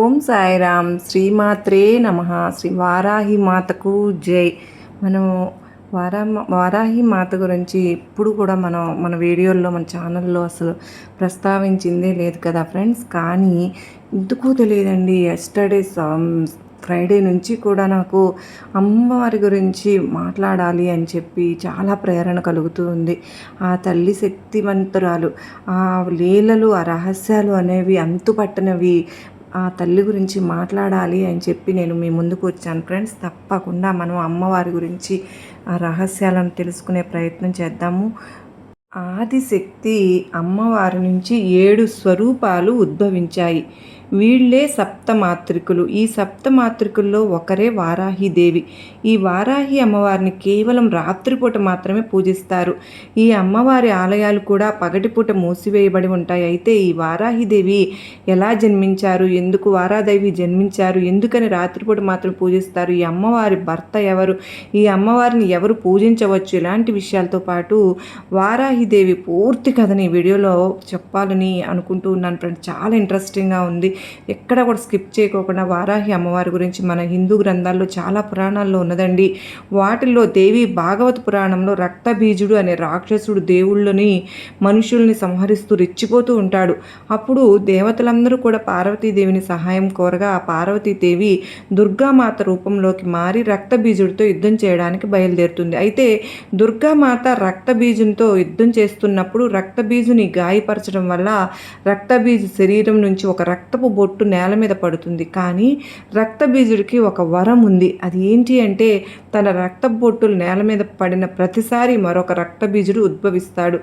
ఓం సాయిరామ్. శ్రీమాత్రే నమః. శ్రీ వారాహి మాతకు జై. మనం వారాహి మాత గురించి ఇప్పుడు కూడా మన వీడియోల్లో మన ఛానల్లో అసలు ప్రస్తావించిందే లేదు కదా ఫ్రెండ్స్. కానీ ఎందుకు తెలియదండి, ఎస్టర్డే ఫ్రైడే నుంచి కూడా నాకు అమ్మవారి గురించి మాట్లాడాలి అని చెప్పి చాలా ప్రేరణ కలుగుతూ ఉంది. ఆ తల్లి శక్తివంతురాలు, ఆ లీలలు, ఆ రహస్యాలు అనేవి అంతుపట్టనవి. ఆ తల్లి గురించి మాట్లాడాలి అని చెప్పి నేను మీ ముందుకు వచ్చాను ఫ్రెండ్స్. తప్పకుండా మనం అమ్మవారి గురించి ఆ రహస్యాలను తెలుసుకునే ప్రయత్నం చేద్దాము. ఆదిశక్తి అమ్మవారి నుంచి 7 స్వరూపాలు ఉద్భవించాయి. వీళ్ళే సప్తమాతృకులు. ఈ సప్తమాతృకుల్లో ఒకరే వారాహిదేవి. ఈ వారాహి అమ్మవారిని కేవలం రాత్రిపూట మాత్రమే పూజిస్తారు. ఈ అమ్మవారి ఆలయాలు కూడా పగటిపూట మూసివేయబడి ఉంటాయి. అయితే ఈ వారాహిదేవి ఎలా జన్మించారు, ఎందుకు వారాదేవి జన్మించారు, ఎందుకని రాత్రిపూట మాత్రం పూజిస్తారు, ఈ అమ్మవారి భర్త ఎవరు, ఈ అమ్మవారిని ఎవరు పూజించవచ్చు, ఇలాంటి విషయాలతో పాటు వారాహిదేవి పూర్తి కథని వీడియోలో చెప్పాలని అనుకుంటూ ఉన్నాను ఫ్రెండ్స్. చాలా ఇంట్రెస్టింగ్గా ఉంది. ఎక్కడ కూడా స్కిప్ చేయకోకుండా వారాహి అమ్మవారి గురించి మన హిందూ గ్రంథాల్లో చాలా పురాణాల్లో ఉన్నదండి. వాటిల్లో దేవి భాగవత పురాణంలో రక్తబీజుడు అనే రాక్షసుడు దేవుళ్ళని మనుషుల్ని సంహరిస్తూ రెచ్చిపోతూ ఉంటాడు. అప్పుడు దేవతలందరూ కూడా పార్వతీదేవిని సహాయం కోరగా ఆ పార్వతీదేవి దుర్గామాత రూపంలోకి మారి రక్తబీజుడితో యుద్ధం చేయడానికి బయలుదేరుతుంది. అయితే దుర్గామాత రక్తబీజునితో యుద్ధం చేస్తున్నప్పుడు రక్తబీజుని గాయపరచడం వల్ల రక్తబీజు శరీరం నుంచి ఒక రక్తపు బొట్టు నేల మీద పడుతుంది. కానీ రక్తబీజుడికి ఒక వరం ఉంది. అది ఏంటి అంటే, తన రక్త బొట్టులు నేల మీద పడిన ప్రతిసారి మరొక రక్తబీజుడు ఉద్భవిస్తాడు.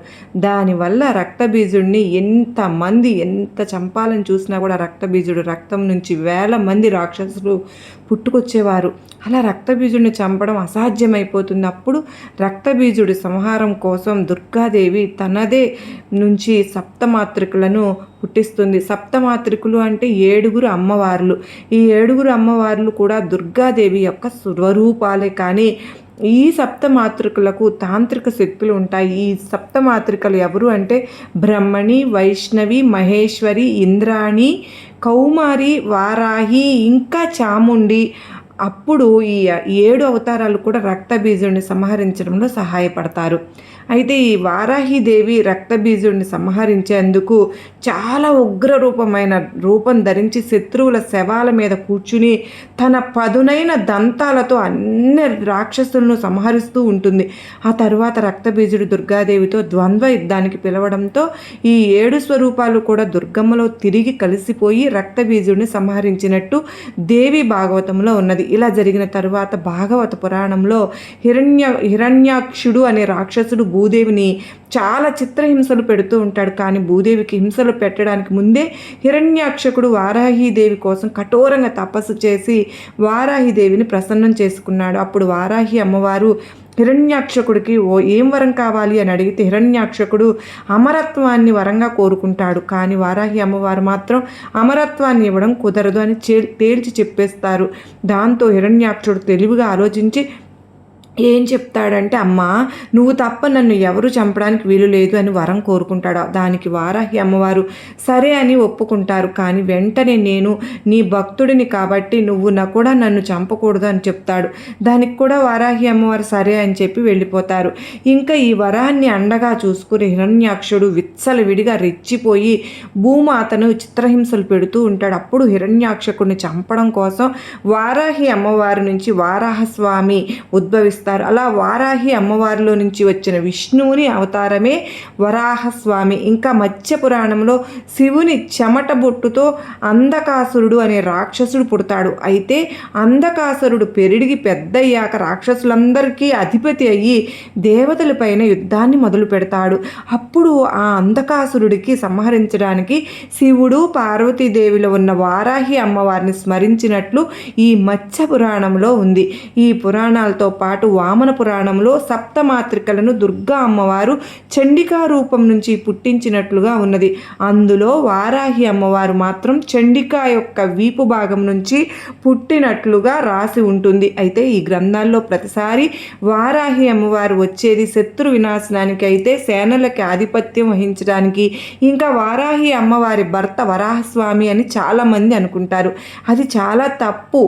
దానివల్ల రక్తబీజుడిని ఎంత చంపాలని చూసినా కూడా రక్తబీజుడు రక్తం నుంచి వేల మంది రాక్షసులు పుట్టుకొచ్చేవారు. అలా రక్తబీజుడిని చంపడం అసాధ్యమైపోతుంది. అప్పుడు రక్తబీజుడి సంహారం కోసం దుర్గాదేవి తనదే నుంచి సప్తమాతృకులను పుట్టిస్తుంది. సప్తమాతృకులు అంటే 7 అమ్మవార్లు. ఈ 7 అమ్మవార్లు కూడా దుర్గాదేవి యొక్క స్వరూపాలే. కానీ ఈ సప్తమాతృకులకు తాంత్రిక శక్తులు ఉంటాయి. ఈ సప్తమాతృకలు ఎవరు అంటే బ్రహ్మణి, వైష్ణవి, మహేశ్వరి, ఇంద్రాణి, కౌమారి, వారాహి, ఇంకా చాముండి. అప్పుడు ఈ 7 అవతారాలు కూడా రక్తబీజుడిని సంహరించడంలో సహాయపడతారు. అయితే ఈ వారాహిదేవి రక్తబీజుడిని సంహరించేందుకు చాలా ఉగ్ర రూపం ధరించి శత్రువుల శవాల మీద కూర్చుని తన పదునైన దంతాలతో అన్ని రాక్షసులను సంహరిస్తూ ఉంటుంది. ఆ తరువాత రక్తబీజుడు దుర్గాదేవితో ద్వంద్వ యుద్ధానికి పిలవడంతో ఈ 7 స్వరూపాలు కూడా దుర్గమ్మలో తిరిగి కలిసిపోయి రక్తబీజుడిని సంహరించినట్టు దేవి భాగవతంలో ఉన్నది. ఇలా జరిగిన తరువాత భాగవత పురాణంలో హిరణ్యాక్షుడు అనే రాక్షసుడు భూదేవిని చాలా చిత్రహింసలు పెడుతూ ఉంటాడు. కానీ భూదేవికి హింసలు పెట్టడానికి ముందే హిరణ్యాక్షకుడు వారాహిదేవి కోసం కఠోరంగా తపస్సు చేసి వారాహిదేవిని ప్రసన్నం చేసుకున్నాడు. అప్పుడు వారాహి అమ్మవారు హిరణ్యాక్షకుడికి ఏం వరం కావాలి అని అడిగితే హిరణ్యాక్షకుడు అమరత్వాన్ని వరంగా కోరుకుంటాడు. కానీ వారాహి అమ్మవారు మాత్రం అమరత్వాన్ని ఇవ్వడం కుదరదు అని తేల్చి చెప్పేస్తారు. దాంతో హిరణ్యాక్షుడు తెలివిగా ఆలోచించి ఏం చెప్తాడంటే, అమ్మా నువ్వు తప్ప నన్ను ఎవరు చంపడానికి వీలు లేదు అని వరం కోరుకుంటాడు. దానికి వారాహి అమ్మవారు సరే అని ఒప్పుకుంటారు. కానీ వెంటనే నేను నీ భక్తుడిని కాబట్టి నువ్వు కూడా నన్ను చంపకూడదు అని చెప్తాడు. దానికి కూడా వారాహి అమ్మవారు సరే అని చెప్పి వెళ్ళిపోతారు. ఇంకా ఈ వరాన్ని అండగా చూసుకుని హిరణ్యాక్షుడు విచ్చలవిడిగా రెచ్చిపోయి భూమాతను చిత్రహింసలు పెడుతూ ఉంటాడు. అప్పుడు హిరణ్యాక్షకుడిని చంపడం కోసం వారాహి అమ్మవారి నుంచి వారాహస్వామి ఉద్భవిస్తారు. అలా వారాహి అమ్మవారిలో నుంచి వచ్చిన విష్ణువుని అవతారమే వరాహస్వామి. ఇంకా మత్స్య పురాణంలో శివుని చెమట బొట్టుతో అంధకాసురుడు అనే రాక్షసుడు పుడతాడు. అయితే అంధకాసురుడు పెరిగి పెద్దయ్యాక రాక్షసులందరికీ అధిపతి అయ్యి దేవతలపైన యుద్ధాన్ని మొదలు పెడతాడు. అప్పుడు ఆ అంధకాసురుడికి సంహరించడానికి శివుడు పార్వతీదేవిలో ఉన్న వారాహి అమ్మవారిని స్మరించినట్లు ఈ మత్స్య పురాణంలో ఉంది. ఈ పురాణాలతో పాటు వామన పురాణంలో సప్తమాత్రికలను దుర్గా అమ్మవారు చండికా రూపం నుంచి పుట్టించినట్లుగా ఉన్నది. అందులో వారాహి అమ్మవారు మాత్రం చండికా యొక్క వీపు భాగం నుంచి పుట్టినట్లుగా రాసి ఉంటుంది. అయితే ఈ గ్రంథాల్లో ప్రతిసారి వారాహి అమ్మవారు వచ్చేది శత్రు వినాశనానికి అయితే సేనలకి ఆధిపత్యం వహించడానికి, ఇంకా వారాహి అమ్మవారి భర్త వరాహస్వామి అని చాలామంది అనుకుంటారు. అది చాలా తప్పు.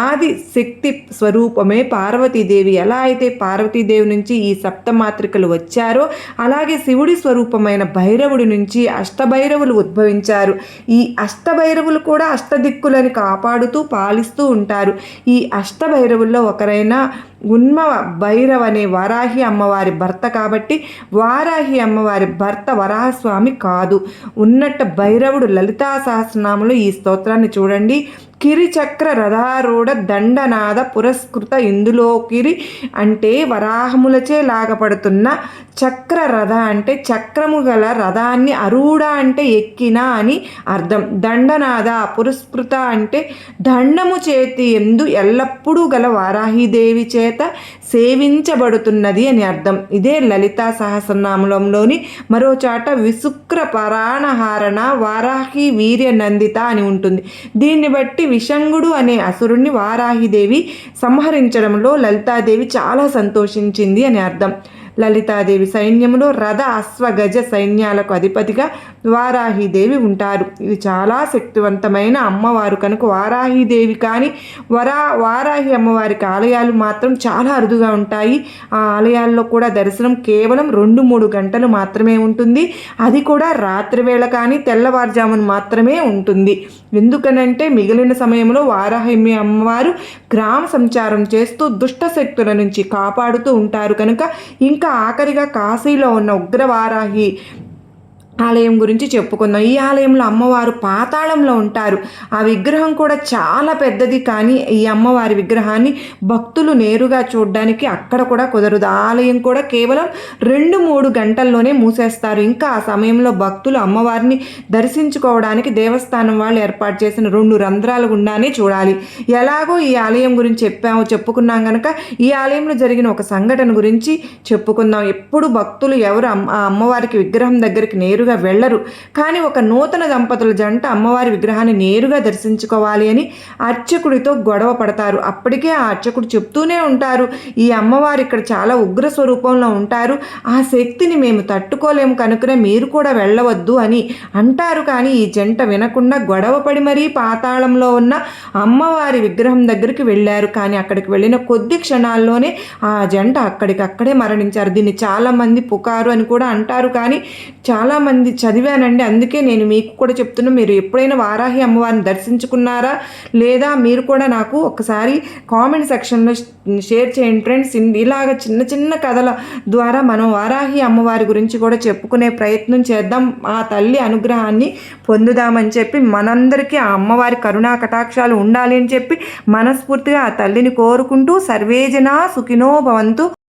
ఆది శక్తి స్వరూపమే పార్వతీదేవి. ఎలా అయితే పార్వతీదేవి నుంచి ఈ సప్తమాత్రికలు వచ్చారో అలాగే శివుడి స్వరూపమైన భైరవుడి నుంచి అష్టభైరవులు ఉద్భవించారు. ఈ అష్టభైరవులు కూడా అష్టదిక్కులని కాపాడుతూ పాలిస్తూ ఉంటారు. ఈ అష్టభైరవుల్లో ఒకరైన ఉన్మవ భైరవ్ అనే వారాహి అమ్మవారి భర్త కాబట్టి వారాహి అమ్మవారి భర్త వరాహస్వామి కాదు. ఉన్నట్టు భైరవుడు లలితా సహస్రనామంలో ఈ స్తోత్రాన్ని చూడండి. కిరిచక్ర రథారూఢ దండనాద పురస్కృత. ఇందులో కిరి అంటే వరాహములచే లాగపడుతున్న, చక్ర రథ అంటే చక్రము గల రథాన్ని, అరూఢ అంటే ఎక్కిన అని అర్థం. దండనాద పురస్కృత అంటే దండము చేతి ఎందు ఎల్లప్పుడూ గల వారాహిదేవి చేత సేవించబడుతున్నది అని అర్థం. ఇదే లలితా సహస్రనామంలోని మరో చాట విశుక్ర పరాణహారణ వారాహి వీర్య నందిత అని ఉంటుంది. దీన్ని బట్టి విషంగుడు అనే అసురుణ్ణి వారాహిదేవి సంహరించడంలో లలితాదేవి చాలా సంతోషించింది అని అర్థం. లలితాదేవి సైన్యంలో రథ అశ్వ గజ సైన్యాలకు అధిపతిగా వారాహిదేవి ఉంటారు. ఇది చాలా శక్తివంతమైన అమ్మవారు కనుక వారాహిదేవి కానీ వారాహి అమ్మవారికి ఆలయాలు మాత్రం చాలా అరుదుగా ఉంటాయి. ఆ ఆలయాల్లో కూడా దర్శనం కేవలం 2-3 గంటలు మాత్రమే ఉంటుంది. అది కూడా రాత్రి వేళ కానీ తెల్లవారుజామున మాత్రమే ఉంటుంది. ఎందుకనంటే మిగిలిన సమయంలో వారాహి అమ్మవారు గ్రామ సంచారం చేస్తూ దుష్ట శక్తుల నుంచి కాపాడుతూ ఉంటారు కనుక. ఇంకా ఆఖరిగా కాశీలో ఉన్న ఉగ్రవారాహి ఆలయం గురించి చెప్పుకుందాం. ఈ ఆలయంలో అమ్మవారు పాతాళంలో ఉంటారు. ఆ విగ్రహం కూడా చాలా పెద్దది. కానీ ఈ అమ్మవారి విగ్రహాన్ని భక్తులు నేరుగా చూడడానికి అక్కడ కూడా కుదరదు. ఆలయం కూడా కేవలం 2-3 గంటల్లోనే మూసేస్తారు. ఇంకా ఆ సమయంలో భక్తులు అమ్మవారిని దర్శించుకోవడానికి దేవస్థానం వాళ్ళు ఏర్పాటు చేసిన 2 రంధ్రాల గుండానే చూడాలి. ఎలాగో ఈ ఆలయం గురించి చెప్పుకున్నాం కనుక ఈ ఆలయంలో జరిగిన ఒక సంఘటన గురించి చెప్పుకుందాం. ఎప్పుడు భక్తులు ఎవరు ఆ అమ్మవారికి విగ్రహం దగ్గరికి నేరుగా వెళ్ళరు. కానీ ఒక నూతన దంపతుల జంట అమ్మవారి విగ్రహాన్ని నేరుగా దర్శించుకోవాలి అని అర్చకుడితో గొడవ పడతారు. అప్పటికే ఆ అర్చకుడు చెప్తూనే ఉంటారు, ఈ అమ్మవారు ఇక్కడ చాలా ఉగ్ర స్వరూపంలో ఉంటారు, ఆ శక్తిని మేము తట్టుకోలేము కనుకనే మీరు కూడా వెళ్ళవద్దు అని అంటారు. కానీ ఈ జంట వినకుండా గొడవపడి మరీ పాతాళంలో ఉన్న అమ్మవారి విగ్రహం దగ్గరికి వెళ్ళారు. కానీ అక్కడికి వెళ్ళిన కొద్ది క్షణాల్లోనే ఆ జంట అక్కడికక్కడే మరణించారు. దీన్ని చాలామంది పుకారు అని కూడా అంటారు. కానీ చాలామంది చదివానండి. అందుకే నేను మీకు కూడా చెప్తున్నా, మీరు ఎప్పుడైనా వారాహి అమ్మవారిని దర్శించుకున్నారా లేదా మీరు కూడా నాకు ఒకసారి కామెంట్ సెక్షన్లో షేర్ చేయండి ఫ్రెండ్స్. ఇలాగ చిన్న చిన్న కథల ద్వారా మనం వారాహి అమ్మవారి గురించి కూడా చెప్పుకునే ప్రయత్నం చేద్దాం. ఆ తల్లి అనుగ్రహాన్ని పొందుదామని చెప్పి మనందరికీ ఆ అమ్మవారి కరుణా కటాక్షాలు ఉండాలి అని చెప్పి మనస్ఫూర్తిగా ఆ తల్లిని కోరుకుంటూ సర్వేజన సుఖినో భవంతు.